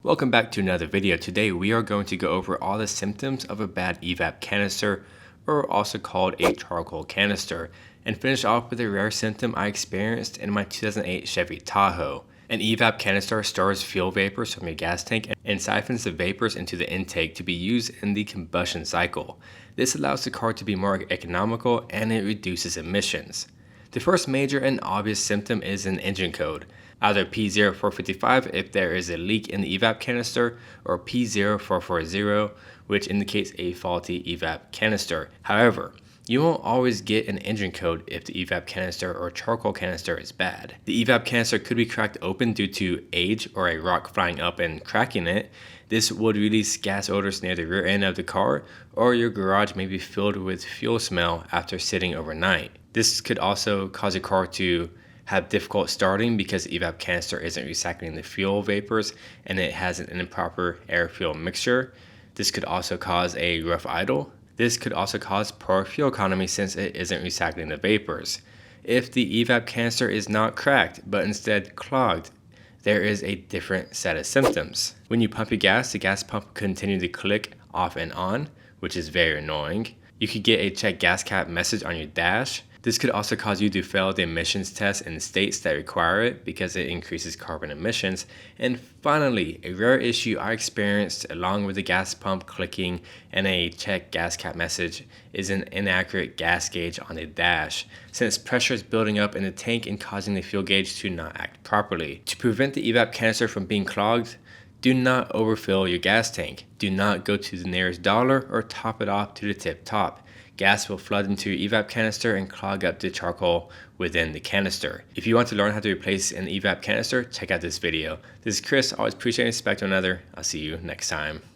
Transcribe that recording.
Welcome back to another video. Today we are going to go over all the symptoms of a bad EVAP canister, or also called a charcoal canister, and finish off with a rare symptom I experienced in my 2008 Chevy Tahoe. An EVAP canister stores fuel vapors from your gas tank and siphons the vapors into the intake to be used in the combustion cycle. This allows the car to be more economical and it reduces emissions. The first major and obvious symptom is an engine code, either P0455 if there is a leak in the EVAP canister, or P0440, which indicates a faulty EVAP canister. However, you won't always get an engine code if the EVAP canister or charcoal canister is bad. The EVAP canister could be cracked open due to age or a rock flying up and cracking it. This would release gas odors near the rear end of the car, or your garage may be filled with fuel smell after sitting overnight. This could also cause your car to have difficult starting because the EVAP canister isn't recycling the fuel vapors and it has an improper air-fuel mixture. This could also cause a rough idle. This could also cause poor fuel economy since it isn't recycling the vapors. If the EVAP canister is not cracked but instead clogged, there is a different set of symptoms. When you pump your gas, the gas pump will continue to click off and on, which is very annoying. You could get a check gas cap message on your dash. This could also cause you to fail the emissions test in states that require it because it increases carbon emissions. And finally, a rare issue I experienced along with the gas pump clicking and a check gas cap message is an inaccurate gas gauge on the dash, since pressure is building up in the tank and causing the fuel gauge to not act properly. To prevent the EVAP canister from being clogged, do not overfill your gas tank. Do not go to the nearest dollar or top it off to the tip top. Gas will flood into your EVAP canister and clog up the charcoal within the canister. If you want to learn how to replace an EVAP canister, check out this video. This is Chris. Always appreciate and respect one another. I'll see you next time.